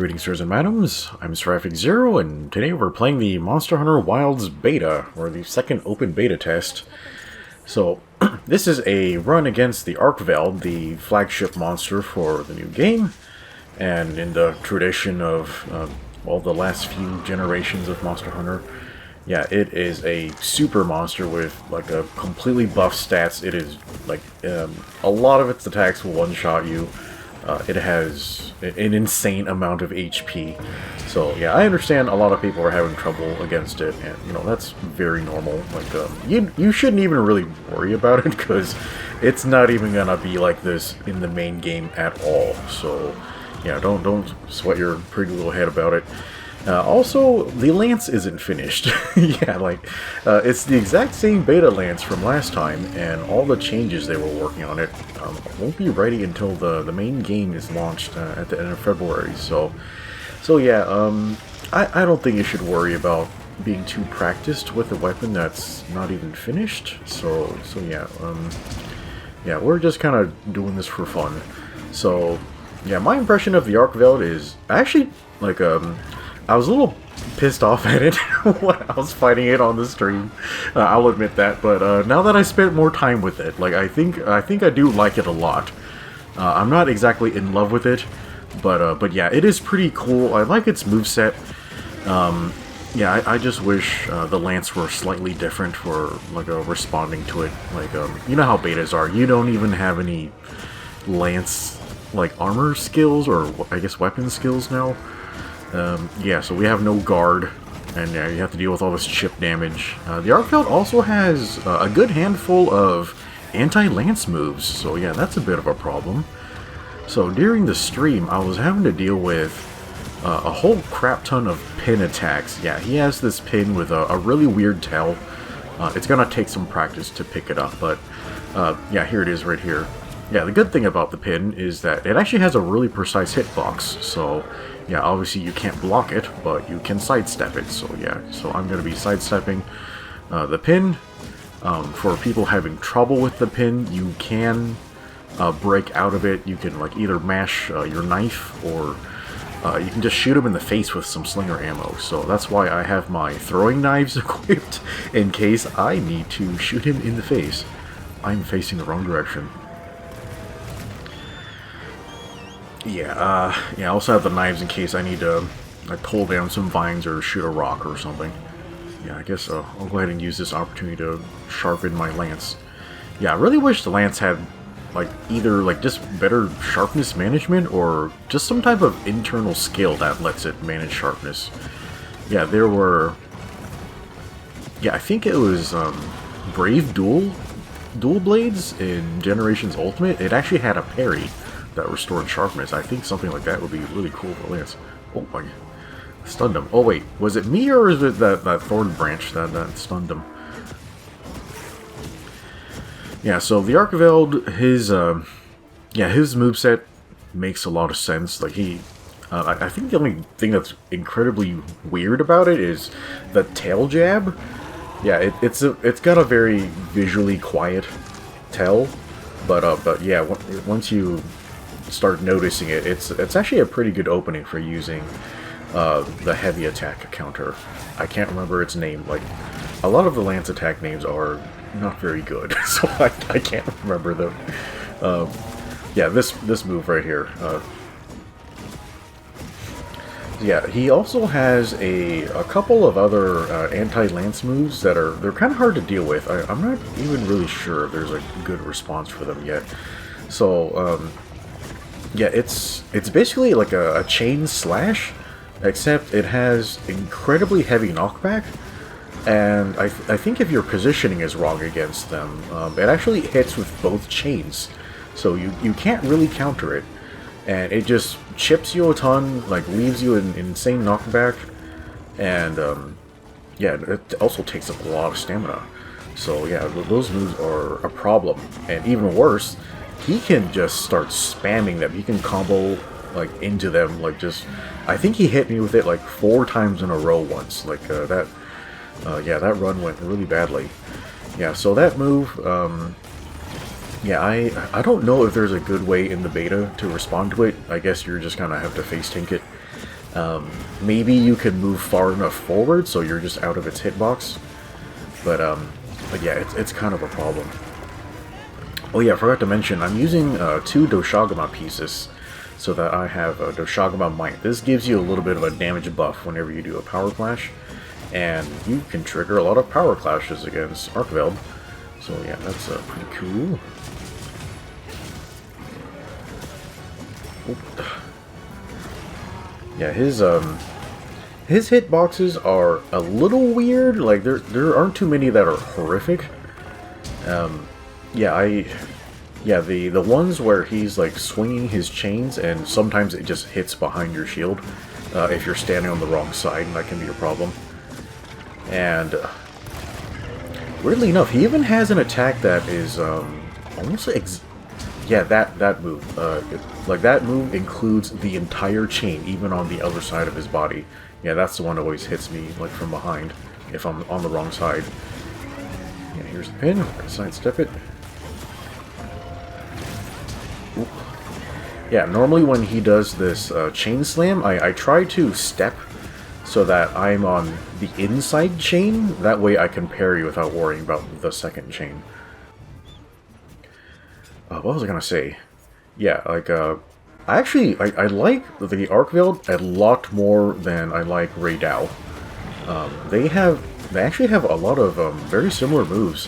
Greetings, sirs and madams. I'm Seraphic0, and today we're playing the Monster Hunter Wilds beta, or the second open beta test. So, this is a run against the Arkveld, the flagship monster for the new game, and in the tradition of, the last few generations of Monster Hunter, yeah, it is a super monster with, like, a completely buff stats. It is, like, a lot of its attacks will one-shot you. It has an insane amount of HP. So, yeah, I understand a lot of people are having trouble against it, and, you know, that's very normal. Like, you shouldn't even really worry about it, because it's not even gonna be like this in the main game at all. So, yeah, don't sweat your pretty little head about it. Also, the lance isn't finished. Yeah, like, it's the exact same beta lance from last time, and all the changes they were working on it won't be ready until the main game is launched at the end of February. So yeah, I don't think you should worry about being too practiced with a weapon that's not even finished. So yeah, yeah, we're just kind of doing this for fun. So yeah, my impression of the Arkveld is actually like I was a little pissed off at it when I was fighting it on the stream. I'll admit that, but now that I spent more time with it, like I think I do like it a lot. I'm not exactly in love with it, but yeah, it is pretty cool. I like its moveset. Yeah, I just wish the lance were slightly different for like responding to it. Like you know how betas are. You don't even have any lance like armor skills, or I guess weapon skills now. Yeah, so we have no guard, and you have to deal with all this chip damage. The Arkveld also has a good handful of anti-lance moves, so yeah, that's a bit of a problem. So during the stream, I was having to deal with a whole crap ton of pin attacks. Yeah, he has this pin with a really weird tail. It's gonna take some practice to pick it up, but yeah, here it is right here. Yeah, the good thing about the pin is that it actually has a really precise hitbox, so yeah, obviously you can't block it, but you can sidestep it, so yeah, so I'm going to be sidestepping the pin. For people having trouble with the pin, you can break out of it. You can like either mash your knife, or you can just shoot him in the face with some slinger ammo, so that's why I have my throwing knives equipped, in case I need to shoot him in the face. I'm facing the wrong direction. Yeah, yeah, I also have the knives in case I need to like pull down some vines or shoot a rock or something. Yeah, I guess I'll go ahead and use this opportunity to sharpen my lance. Yeah, I really wish the lance had like either like just better sharpness management, or just some type of internal skill that lets it manage sharpness. Yeah, there were... Yeah, I think it was Brave Dual Blades in Generations Ultimate. It actually had a parry that restored sharpness. I think something like that would be really cool for Lance. Oh my... Stunned him. Oh wait, was it me, or is it that thorn branch that stunned him? Yeah, so the Arkveld, his moveset makes a lot of sense. Like he... I think the only thing that's incredibly weird about it is the tail jab. Yeah, it's got a very visually quiet tail, but yeah, once you start noticing it, it's actually a pretty good opening for using the heavy attack counter. I can't remember its name. Like, a lot of the lance attack names are not very good, so I can't remember them. Yeah, this move right here. Yeah, he also has a couple of other anti-lance moves that they're kind of hard to deal with. I'm not even really sure if there's a good response for them yet. So, yeah, it's basically like a chain slash, except it has incredibly heavy knockback, and I think if your positioning is wrong against them, it actually hits with both chains, so you can't really counter it, and it just chips you a ton, like leaves you in insane knockback, and yeah, it also takes up a lot of stamina. So yeah, those moves are a problem, and even worse, he can just start spamming them. He can combo like into them, like just... I think he hit me with it like 4 times in a row once. Like yeah, that run went really badly. Yeah, so that move, yeah, I don't know if there's a good way in the beta to respond to it. I guess you're just gonna have to face tank it. Maybe you can move far enough forward so you're just out of its hitbox. But yeah, it's kind of a problem. Oh yeah, I forgot to mention, I'm using 2 Doshagama pieces so that I have a Doshagama Might. This gives you a little bit of a damage buff whenever you do a power clash, and you can trigger a lot of power clashes against Arkveld. So yeah, that's pretty cool. Oop. Yeah, his hitboxes are a little weird. Like there aren't too many that are horrific. Yeah, the ones where he's like swinging his chains and sometimes it just hits behind your shield if you're standing on the wrong side, and that can be a problem. And weirdly enough, he even has an attack that is almost yeah, that move. Like that move includes the entire chain, even on the other side of his body. Yeah, that's the one that always hits me like from behind if I'm on the wrong side. Yeah, here's the pin. We're gonna sidestep it. Oop. Yeah, normally when he does this chain slam, I try to step so that I'm on the inside chain. That way I can parry without worrying about the second chain. What was I gonna say? Yeah, like, I like the Arkveld a lot more than I like Raydao. They actually have a lot of very similar moves,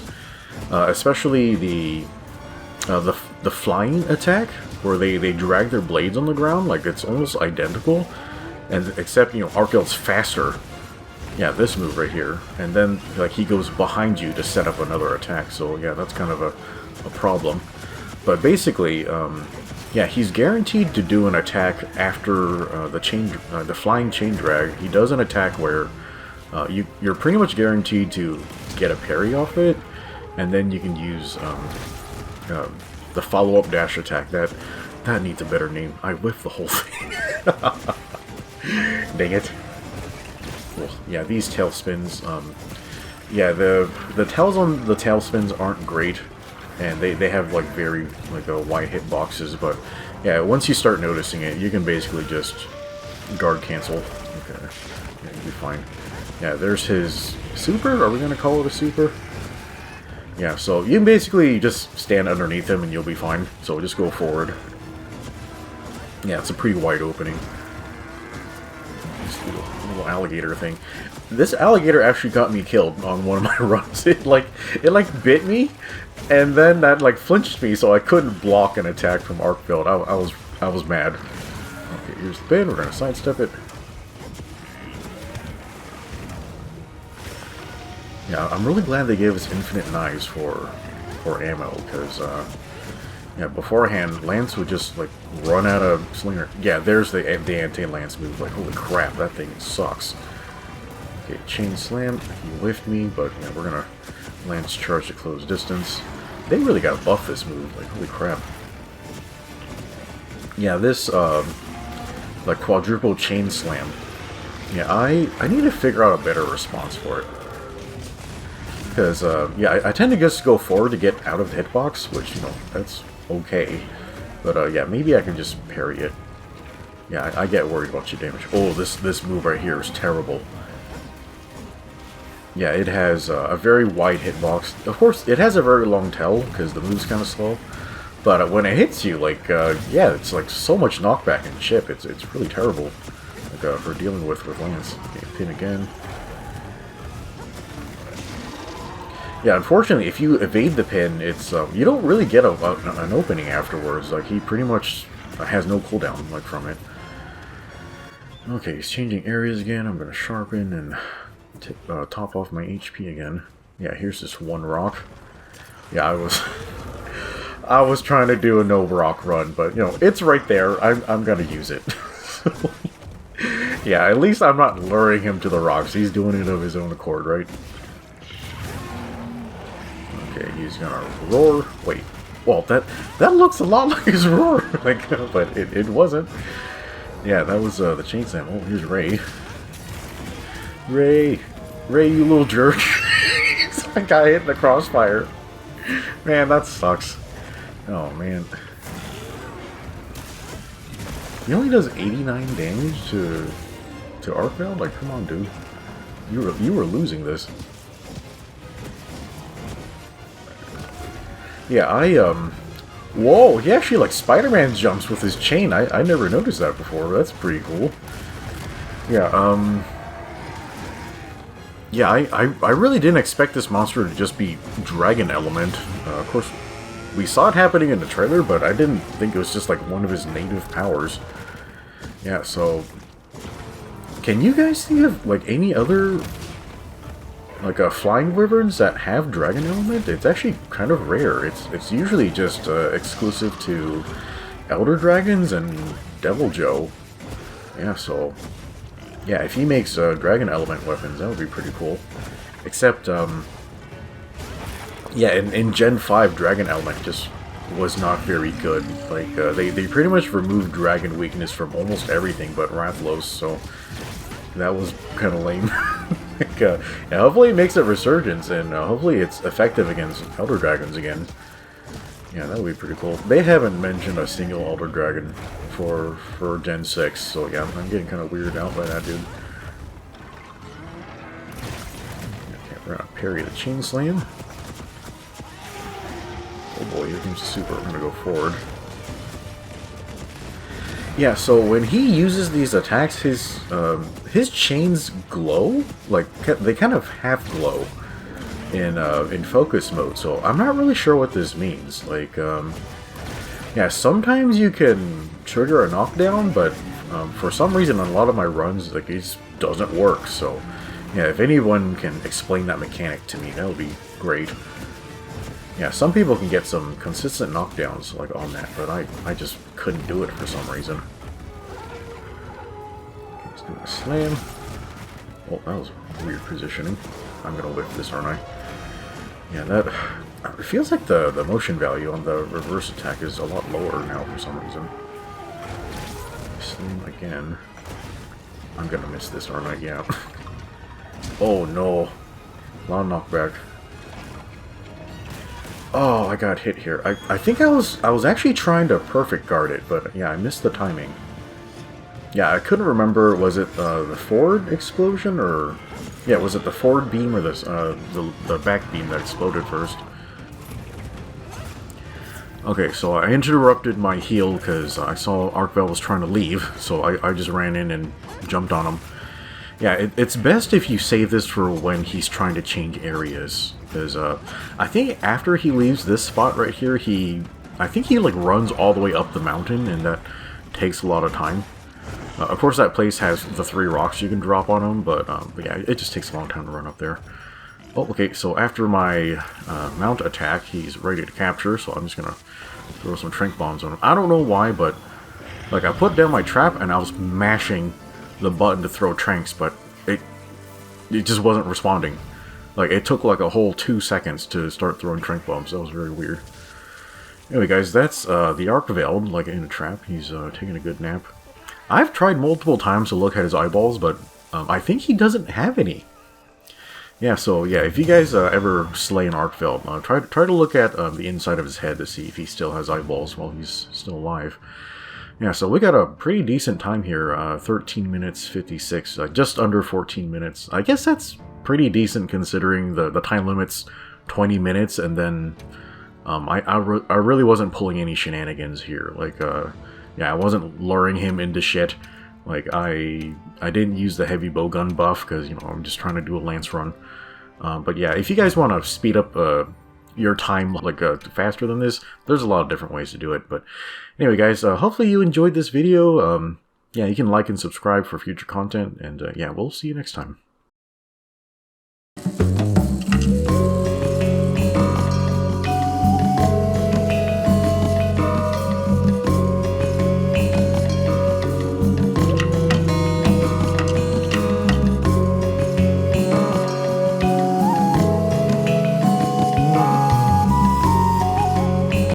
especially the flying attack, where they drag their blades on the ground. Like, it's almost identical, and except, you know, Arkveld's faster. Yeah, this move right here, and then like he goes behind you to set up another attack. So yeah, that's kind of a problem. But basically, yeah, he's guaranteed to do an attack after the flying chain drag. He does an attack where you're pretty much guaranteed to get a parry off it, and then you can use the follow-up dash attack. That needs a better name. I whiffed the whole thing. Dang it. Well, yeah, these tail spins. Yeah, the tails on the tail spins aren't great. And they have like very like wide hitboxes, but yeah, once you start noticing it, you can basically just guard cancel. Okay, yeah, you'll be fine. Yeah, there's his super. Are we gonna call it a super? Yeah, so you can basically just stand underneath him and you'll be fine. So just go forward. Yeah, it's a pretty wide opening. This little alligator thing. This alligator actually got me killed on one of my runs. It bit me. And then that like flinched me, so I couldn't block an attack from Arkveld. I was mad. Okay, here's the pin. We're gonna sidestep it. Yeah, I'm really glad they gave us infinite knives for ammo, because yeah, beforehand Lance would just like run out of slinger. Yeah, there's the anti-Lance move. Like, holy crap, that thing sucks. Okay, chain slam. You lift me, but yeah, we're gonna Lance charge to close distance. They really gotta buff this move, like, holy crap. Yeah, this, like, quadruple chain slam. Yeah, I need to figure out a better response for it. Because, yeah, I tend to just go forward to get out of the hitbox, which, you know, that's okay. But, yeah, maybe I can just parry it. Yeah, I get worried about your damage. Oh, this move right here is terrible. Yeah, it has a very wide hitbox. Of course, it has a very long tail, because the move's kind of slow. But when it hits you, like, yeah, it's like so much knockback and chip. It's really terrible, like, for dealing with Lance. Okay, pin again. Yeah, unfortunately, if you evade the pin, it's you don't really get an opening afterwards. Like, he pretty much has no cooldown, like, from it. Okay, he's changing areas again. I'm gonna sharpen and top off my HP again. Yeah, here's this one rock. Yeah, I was trying to do a no rock run, but you know, it's right there. I'm gonna use it. Yeah, at least I'm not luring him to the rocks. He's doing it of his own accord, right? Okay, he's gonna roar. Wait, well, that looks a lot like his roar, like, but it wasn't. Yeah, that was the chain slam. Oh, here's Ray. Ray, you little jerk. That guy hit the crossfire. Man, that sucks. Oh, man. He only does 89 damage to to Arkveld? Like, come on, dude. You were losing this. Yeah, whoa, he actually, like, Spider-Man jumps with his chain. I never noticed that before. That's pretty cool. Yeah, yeah, I really didn't expect this monster to just be Dragon Element. Of course, we saw it happening in the trailer, but I didn't think it was just, like, one of his native powers. Yeah, so... Can you guys think of, like, any other... like, flying wyverns that have Dragon Element? It's actually kind of rare. It's usually just exclusive to Elder Dragons and Devil Joe. Yeah, so... yeah, if he makes Dragon Element weapons, that would be pretty cool. Except, yeah, in Gen 5, Dragon Element just was not very good. Like, they pretty much removed Dragon Weakness from almost everything but Rathalos, so that was kind of lame. Like, yeah, hopefully it makes a resurgence, and hopefully it's effective against Elder Dragons again. Yeah, that would be pretty cool. They haven't mentioned a single Elder Dragon for Gen 6, so yeah, I'm getting kind of weirded out by that, dude. Okay, we're gonna parry the Chain Slam. Oh boy, here comes the super. I'm gonna go forward. Yeah, so when he uses these attacks, his chains glow. Like, they kind of half glow in focus mode, so I'm not really sure what this means. Like, yeah, sometimes you can trigger a knockdown, but for some reason on a lot of my runs, like, it just doesn't work. So, yeah, if anyone can explain that mechanic to me, that would be great. Yeah, some people can get some consistent knockdowns, like, on that, but I just couldn't do it for some reason. Okay, let's do a slam. Oh, that was weird positioning. I'm gonna whip this, aren't I? Yeah, that... it feels like the motion value on the reverse attack is a lot lower now for some reason. Slam again. I'm gonna miss this, aren't I? Yeah. Oh no. A lot of knockback. Oh, I got hit here. I think I was actually trying to perfect guard it, but yeah, I missed the timing. Yeah, I couldn't remember, was it the forward explosion, or... yeah, was it the forward beam or the back beam that exploded first? Okay, so I interrupted my heal because I saw Arkveld was trying to leave, so I just ran in and jumped on him. Yeah, it's best if you save this for when he's trying to change areas, because I think after he leaves this spot right here, I think he like runs all the way up the mountain, and that takes a lot of time. Of course, that place has the 3 rocks you can drop on him, but yeah, it just takes a long time to run up there. Oh, okay, so after my mount attack, he's ready to capture, so I'm just gonna throw some Trank Bombs on him. I don't know why, but like I put down my trap and I was mashing the button to throw Tranks, but it just wasn't responding. Like, it took like a whole 2 seconds to start throwing Trank Bombs. That was very weird. Anyway, guys, that's the Arkveld, like in a trap. He's taking a good nap. I've tried multiple times to look at his eyeballs, but I think he doesn't have any. Yeah, so yeah, if you guys ever slay an Arkveld, try to look at the inside of his head to see if he still has eyeballs while he's still alive. Yeah, so we got a pretty decent time here, 13 minutes 56, just under 14 minutes. I guess that's pretty decent considering the time limit's 20 minutes, and then I really wasn't pulling any shenanigans here. Like, yeah, I wasn't luring him into shit. Like, I didn't use the heavy bowgun buff because, you know, I'm just trying to do a lance run. But yeah, if you guys want to speed up your time like faster than this, there's a lot of different ways to do it. But anyway, guys, hopefully you enjoyed this video. Yeah, you can like and subscribe for future content, and yeah, we'll see you next time.